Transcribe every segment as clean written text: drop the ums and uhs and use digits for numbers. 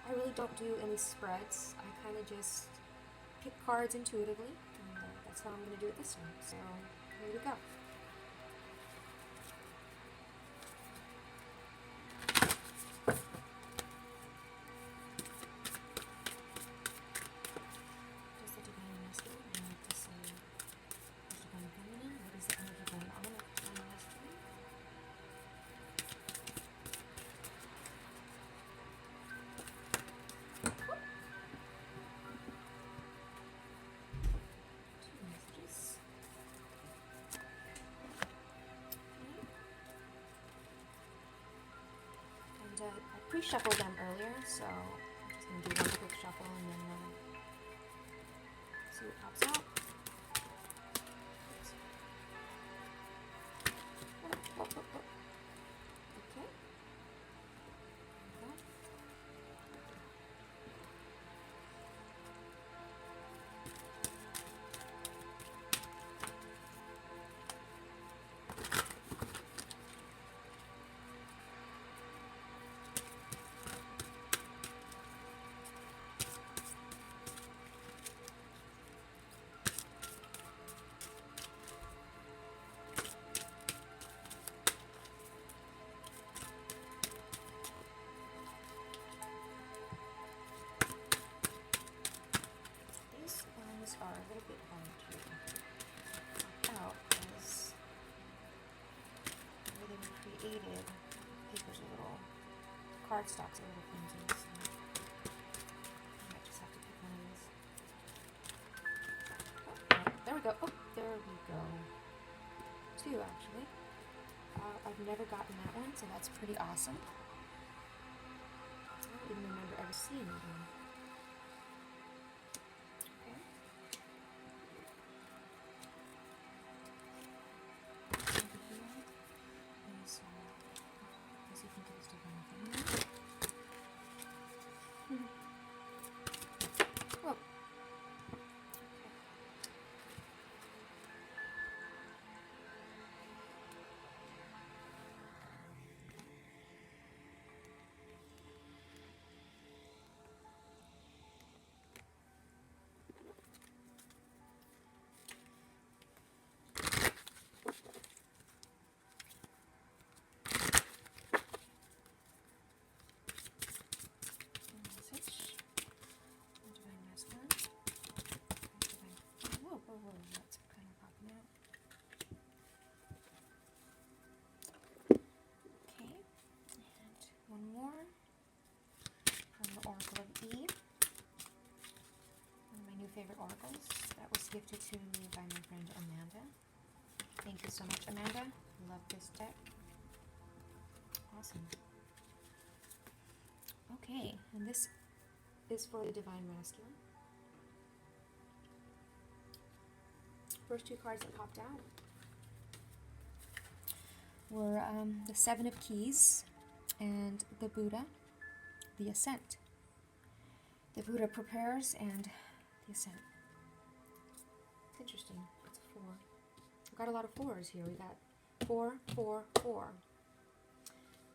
I really don't do any spreads. I kind of just pick cards intuitively, and that's how I'm going to do it this time. So here we go. Just the divine masculine. I like to say the divine feminine. What is the energy going on with the divine masculine? Two messages. And I pre-shuffled them earlier, so I'm just going to do one quick shuffle and then see what pops out. Okay. These ones are a little bit hard to knock out because the way they were created, paper's a little, cardstock's a little flimsy, so I might just have to pick one of these. Oh, there we go. Oh, there we go. Two, actually. I've never gotten that one, so that's pretty awesome. I don't even remember ever seeing that one. Okay. Over here is, as you think it is divine feminine. Whoa. Message. Divine masculine. Divine. Whoa, whoa, whoa. That's kind of popping out. Okay. And one more from the Oracle of Eve. One of my new favorite oracles that was gifted to me by my friend Amanda. Thank you so much, Amanda. Love this deck. Awesome. Okay, and this is for the divine masculine. First two cards that popped out were the Seven of Keys and the Buddha, the Ascent. The Buddha prepares and the Ascent. It's interesting. It's a 4. We've got a lot of 4s here. We got 4, 4, 4.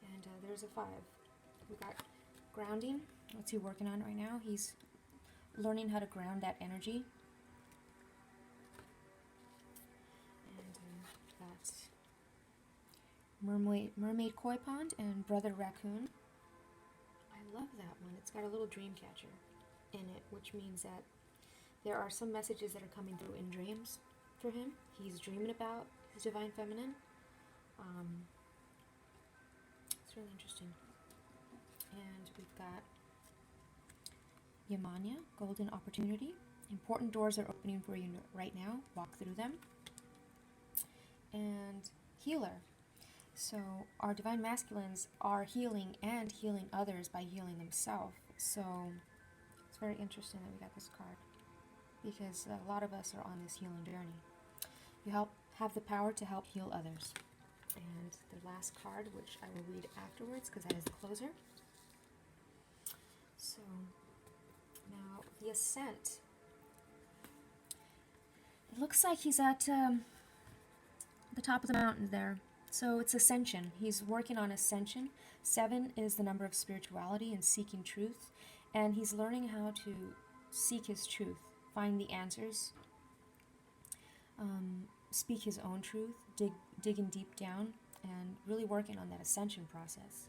And there's a 5. We got grounding. What's he working on right now? He's learning how to ground that energy. And that's Mermaid Koi Pond and Brother Raccoon. I love that one. It's got a little dream catcher in it, which means that there are some messages that are coming through in dreams for him. He's dreaming about his divine feminine. It's really interesting. And we've got Yamanya, Golden Opportunity. Important doors are opening for you right now. Walk through them. And Healer. So our divine masculines are healing and healing others by healing themselves. So it's very interesting that we got this card because a lot of us are on this healing journey. You have the power to help heal others. And the last card, which I will read afterwards because that is the closer. So now the Ascent. It looks like he's at the top of the mountain there. So it's ascension. He's working on ascension. 7 is the number of spirituality and seeking truth. And he's learning how to seek his truth, find the answers, speak his own truth, digging deep down, and really working on that ascension process,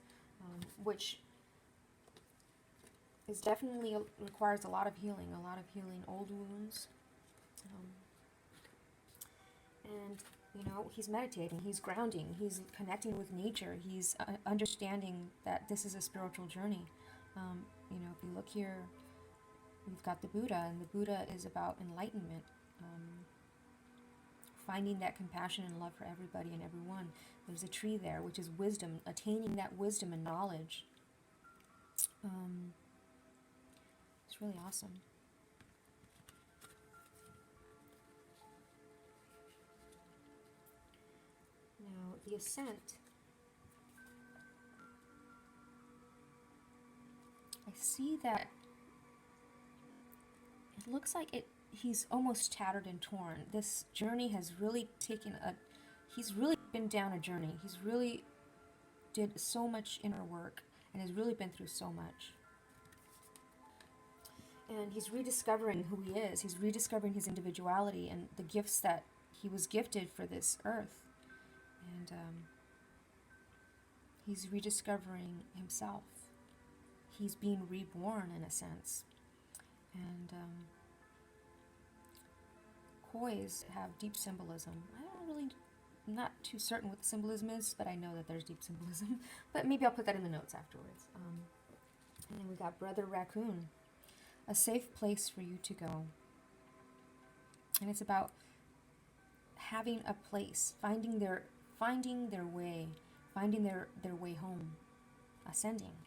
which is definitely requires a lot of healing old wounds. And, he's meditating, he's grounding, he's connecting with nature, he's understanding that this is a spiritual journey. If you look here, we've got the Buddha, and the Buddha is about enlightenment, finding that compassion and love for everybody and everyone. There's a tree there, which is wisdom, attaining that wisdom and knowledge. It's really awesome. Now, the ascent. I see that it looks like he's almost tattered and torn. This journey has really he's really been down a journey. He's really did so much inner work and has really been through so much. And he's rediscovering who he is. He's rediscovering his individuality and the gifts that he was gifted for this earth. And he's rediscovering himself. He's being reborn in a sense. And kois have deep symbolism. I'm not too certain what the symbolism is, but I know that there's deep symbolism. But maybe I'll put that in the notes afterwards. And then we got Brother Raccoon, a safe place for you to go. And it's about having a place, finding their way, finding their way home, ascending.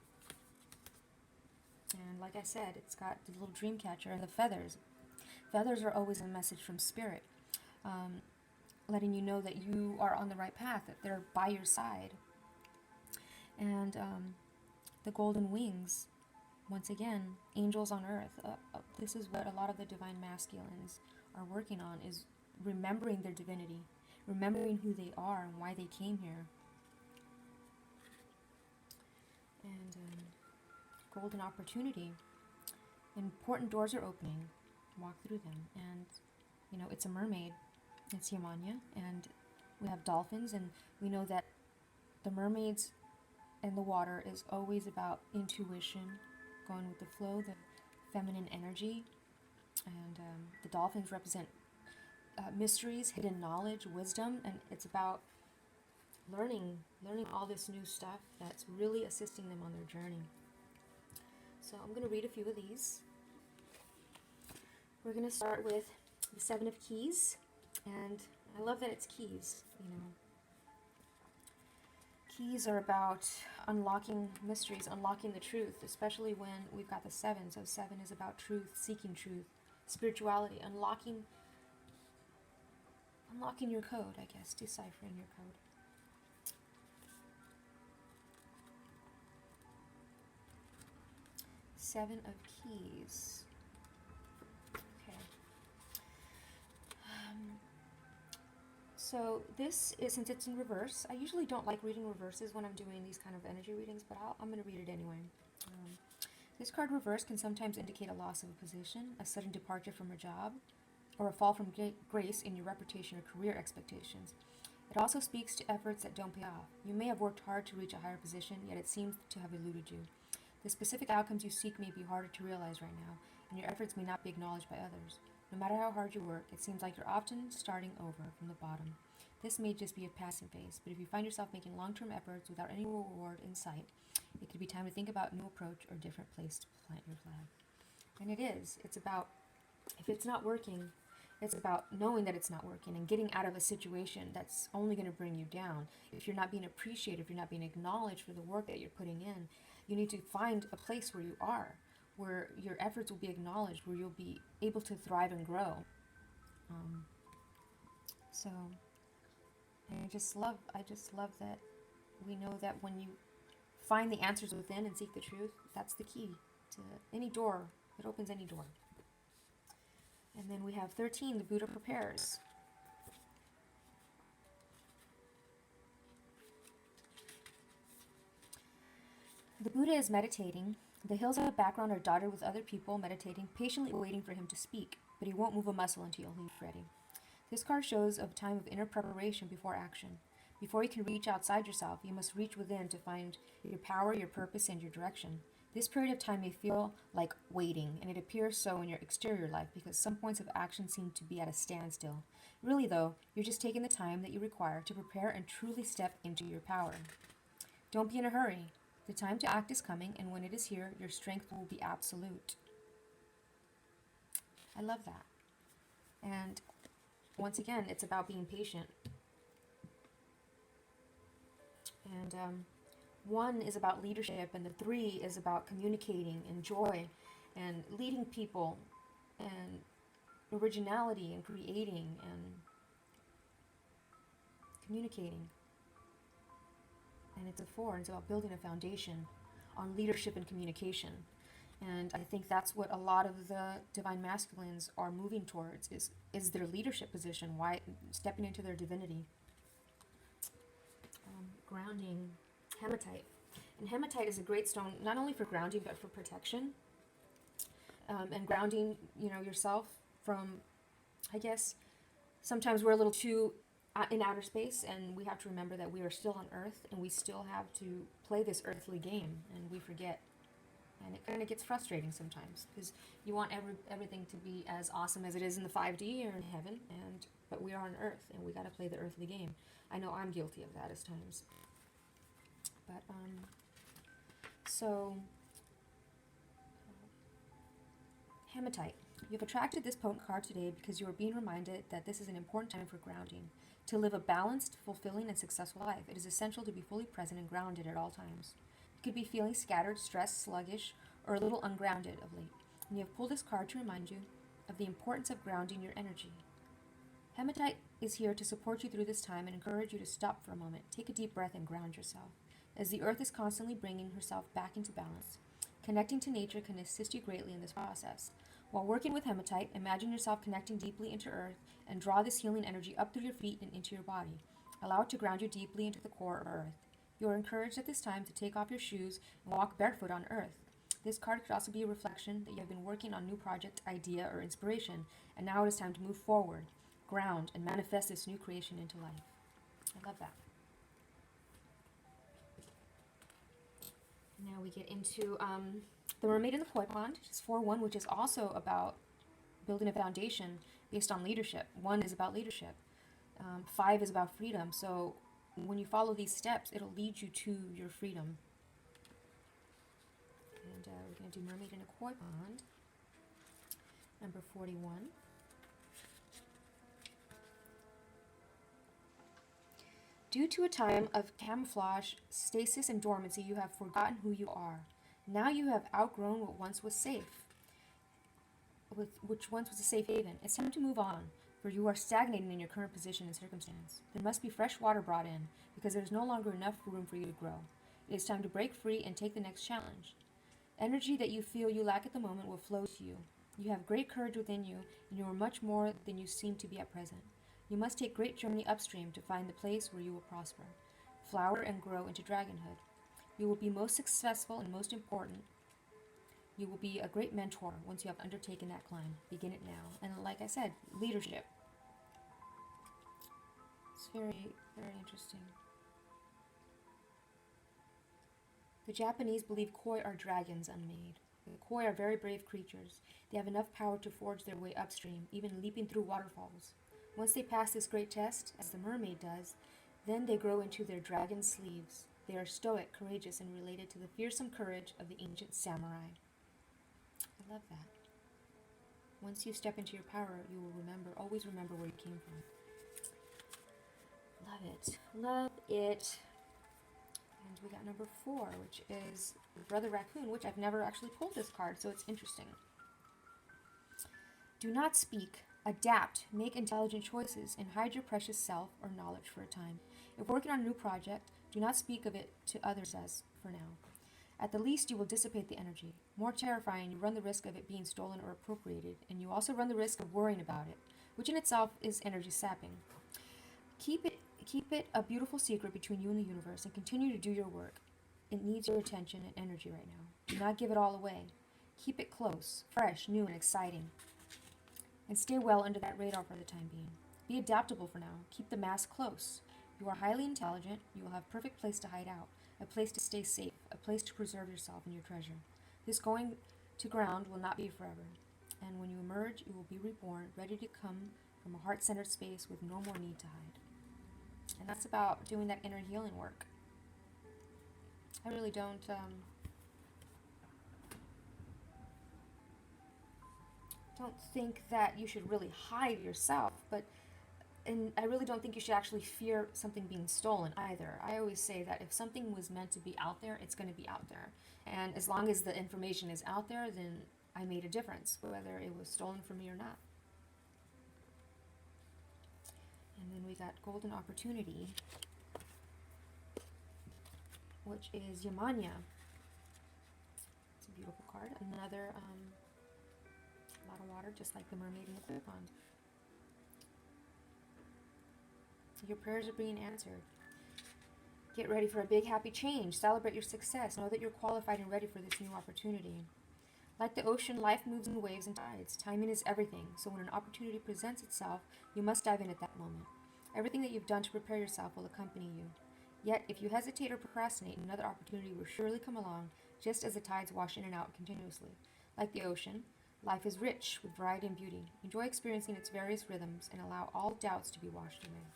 And like I said, it's got the little dream catcher and the feathers. Feathers are always a message from spirit, letting you know that you are on the right path, that they're by your side. And the golden wings, once again, angels on earth. This is what a lot of the divine masculines are working on, is remembering their divinity, remembering who they are and why they came here. And golden opportunity. Important doors are opening. Walk through them. And, it's a mermaid. It's Yamanya. And we have dolphins. And we know that the mermaids and the water is always about intuition, going with the flow, the feminine energy. And the dolphins represent mysteries, hidden knowledge, wisdom. And it's about learning all this new stuff that's really assisting them on their journey. So I'm going to read a few of these. We're going to start with the Seven of Keys, and I love that it's keys, Keys are about unlocking mysteries, unlocking the truth, especially when we've got the seven. So seven is about truth, seeking truth, spirituality, unlocking your code, I guess, deciphering your code. Seven of Keys. Okay. So this is, since it's in reverse, I usually don't like reading reverses when I'm doing these kind of energy readings, but I'm going to read it anyway. This card reverse can sometimes indicate a loss of a position, a sudden departure from a job, or a fall from grace in your reputation or career expectations. It also speaks to efforts that don't pay off. You may have worked hard to reach a higher position, yet it seems to have eluded you. The specific outcomes you seek may be harder to realize right now, and your efforts may not be acknowledged by others. No matter how hard you work, it seems like you're often starting over from the bottom. This may just be a passing phase, but if you find yourself making long-term efforts without any reward in sight, it could be time to think about a new approach or a different place to plant your flag. And it is. It's about, if it's not working, it's about knowing that it's not working and getting out of a situation that's only going to bring you down. If you're not being appreciated, if you're not being acknowledged for the work that you're putting in, you need to find a place where you are, where your efforts will be acknowledged, where you'll be able to thrive and grow. And I just love that we know that when you find the answers within and seek the truth, that's the key to any door. It opens any door. And then we have 13, the Buddha prepares. The Buddha is meditating, The hills in the background are dotted with other people meditating, patiently waiting for him to speak, but he won't move a muscle until he's ready. This card shows a time of inner preparation before action. Before you can reach outside yourself, you must reach within to find your power, your purpose, and your direction. This period of time may feel like waiting, and it appears so in your exterior life because some points of action seem to be at a standstill. Really, though, you're just taking the time that you require to prepare and truly step into your power. Don't be in a hurry. The time to act is coming, and when it is here, your strength will be absolute. I love that. And once again, it's about being patient. And 1 is about leadership, and the 3 is about communicating and joy and leading people and originality and creating and communicating. And it's a 4, and it's about building a foundation on leadership and communication. And I think that's what a lot of the divine masculines are moving towards is their leadership position, why stepping into their divinity. Grounding, hematite. And hematite is a great stone, not only for grounding, but for protection. And grounding, yourself from, I guess, sometimes we're a little too in outer space, and we have to remember that we are still on Earth, and we still have to play this earthly game, and we forget. And it kind of gets frustrating sometimes, because you want everything to be as awesome as it is in the 5D or in heaven, but we are on Earth, and we got to play the earthly game. I know I'm guilty of that at times. But, hematite. You've attracted this potent card today because you are being reminded that this is an important time for grounding. To live a balanced, fulfilling, and successful life, it is essential to be fully present and grounded at all times. You could be feeling scattered, stressed, sluggish, or a little ungrounded of late, and you have pulled this card to remind you of the importance of grounding your energy. Hematite is here to support you through this time and encourage you to stop for a moment, take a deep breath, and ground yourself, as the earth is constantly bringing herself back into balance. Connecting to nature can assist you greatly in this process. While working with hematite, imagine yourself connecting deeply into earth and draw this healing energy up through your feet and into your body. Allow it to ground you deeply into the core of earth. You are encouraged at this time to take off your shoes and walk barefoot on earth. This card could also be a reflection that you have been working on a new project, idea, or inspiration, and now it is time to move forward, ground, and manifest this new creation into life. I love that. Now we get into the Mermaid in the Koi Pond. It's 4-1, which is also about building a foundation based on leadership. 1 is about leadership. 5 is about freedom. So when you follow these steps, it'll lead you to your freedom. And we're going to do Mermaid in a Koi Pond, number 41. Due to a time of camouflage, stasis, and dormancy, you have forgotten who you are. Now you have outgrown what once was safe, which once was a safe haven. It's time to move on, for you are stagnating in your current position and circumstance. There must be fresh water brought in, because there is no longer enough room for you to grow. It is time to break free and take the next challenge. Energy that you feel you lack at the moment will flow to you. You have great courage within you, and you are much more than you seem to be at present. You must take great journey upstream to find the place where you will prosper, flower, and grow into dragonhood. You will be most successful and most important. You will be a great mentor once you have undertaken that climb. Begin it now. And like I said, leadership. It's very, very interesting. The Japanese believe koi are dragons unmade. The koi are very brave creatures. They have enough power to forge their way upstream, even leaping through waterfalls. Once they pass this great test, as the mermaid does, then they grow into their dragon sleeves. They are stoic, courageous, and related to the fearsome courage of the ancient samurai. I love that. Once you step into your power, you will always remember where you came from. Love it. Love it. And we got number 4, which is Brother Raccoon, which I've never actually pulled this card, so it's interesting. Do not speak. Adapt, make intelligent choices, and hide your precious self or knowledge for a time. If working on a new project, do not speak of it to others as for now. At the least, you will dissipate the energy. More terrifying, you run the risk of it being stolen or appropriated, and you also run the risk of worrying about it, which in itself is energy sapping. Keep it a beautiful secret between you and the universe, and continue to do your work. it needs your attention and energy right now. Do not give it all away. Keep it close, fresh, new, and exciting. And stay well under that radar for the time being. Be adaptable for now. Keep the mask close. You are highly intelligent. You will have a perfect place to hide out, a place to stay safe, a place to preserve yourself and your treasure. This going to ground will not be forever. And when you emerge, you will be reborn, ready to come from a heart-centered space with no more need to hide. And that's about doing that inner healing work. I really don't think that you should really hide yourself, and I really don't think you should actually fear something being stolen either. I always say that if something was meant to be out there, it's going to be out there. And as long as the information is out there, then I made a difference, whether it was stolen from me or not. And then we got Golden Opportunity, which is Yamanya. It's a beautiful card. Another lot of water, just like the mermaid in the clear pond. Your prayers are being answered. Get ready for a big happy change. Celebrate your success. Know that you're qualified and ready for this new opportunity. Like the ocean, life moves in waves and tides. Timing is everything. So when an opportunity presents itself, you must dive in at that moment. Everything that you've done to prepare yourself will accompany you. Yet, if you hesitate or procrastinate, another opportunity will surely come along, just as the tides wash in and out continuously. Like the ocean, life is rich with variety and beauty. Enjoy experiencing its various rhythms and allow all doubts to be washed away.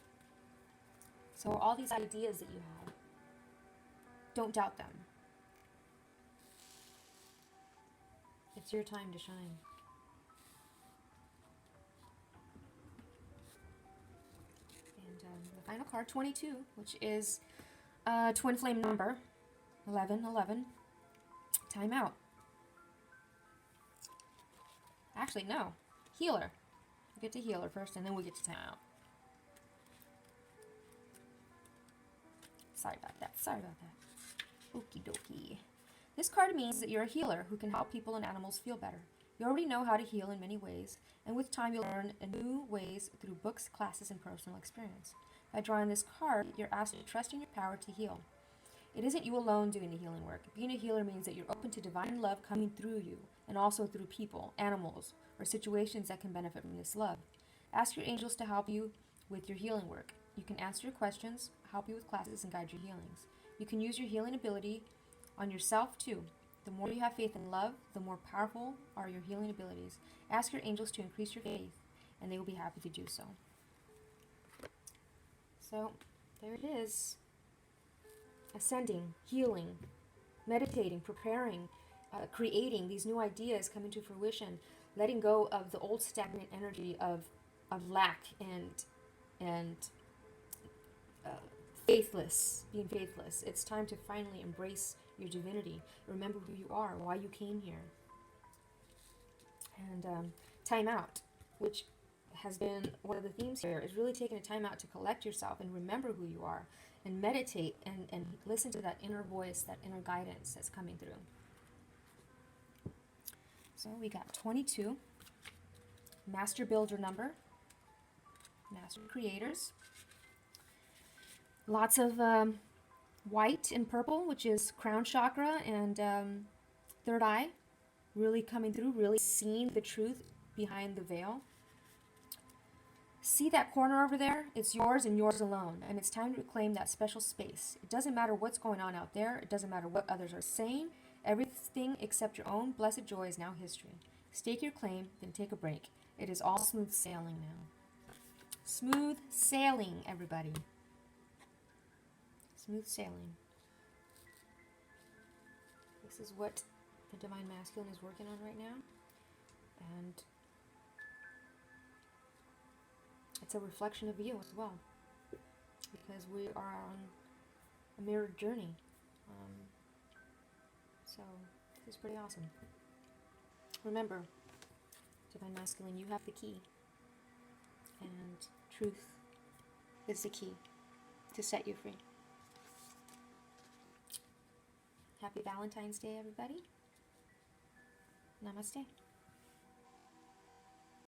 So all these ideas that you have, don't doubt them. It's your time to shine. And the final card, 22, which is twin flame number 1111. Time out. Actually, no. Healer. We get to healer first, and then we get to time out. Sorry about that. Okie dokie. This card means that you're a healer who can help people and animals feel better. You already know how to heal in many ways, and with time you'll learn new ways through books, classes, and personal experience. By drawing this card, you're asked to trust in your power to heal. It isn't you alone doing the healing work. Being a healer means that you're open to divine love coming through you, and also through people, animals, or situations that can benefit from this love. Ask your angels to help you with your healing work. You can answer your questions, help you with classes, and guide your healings. You can use your healing ability on yourself too. The more you have faith and love, the more powerful are your healing abilities. Ask your angels to increase your faith, and they will be happy to do so. So, there it is. Ascending, healing, meditating, preparing, creating these new ideas coming to fruition, letting go of the old stagnant energy of lack and being faithless. It's time to finally embrace your divinity. Remember who you are, why you came here. And time out, which has been one of the themes here, is really taking a time out to collect yourself and remember who you are, and meditate and listen to that inner voice, that inner guidance that's coming through. So we got 22, master builder number, master creators. Lots of white and purple, which is crown chakra and third eye, really coming through, really seeing the truth behind the veil. See that corner over there? It's yours and yours alone, and it's time to reclaim that special space. It doesn't matter what's going on out there. It doesn't matter what others are saying. Everything except your own blessed joy is now history. Stake your claim, then take a break. It is all smooth sailing now. Smooth sailing, everybody. Smooth sailing. This is what the Divine Masculine is working on right now. And it's a reflection of you as well. Because we are on a mirrored journey. So, this is pretty awesome. Remember, Divine Masculine, you have the key. And truth is the key to set you free. Happy Valentine's Day, everybody. Namaste.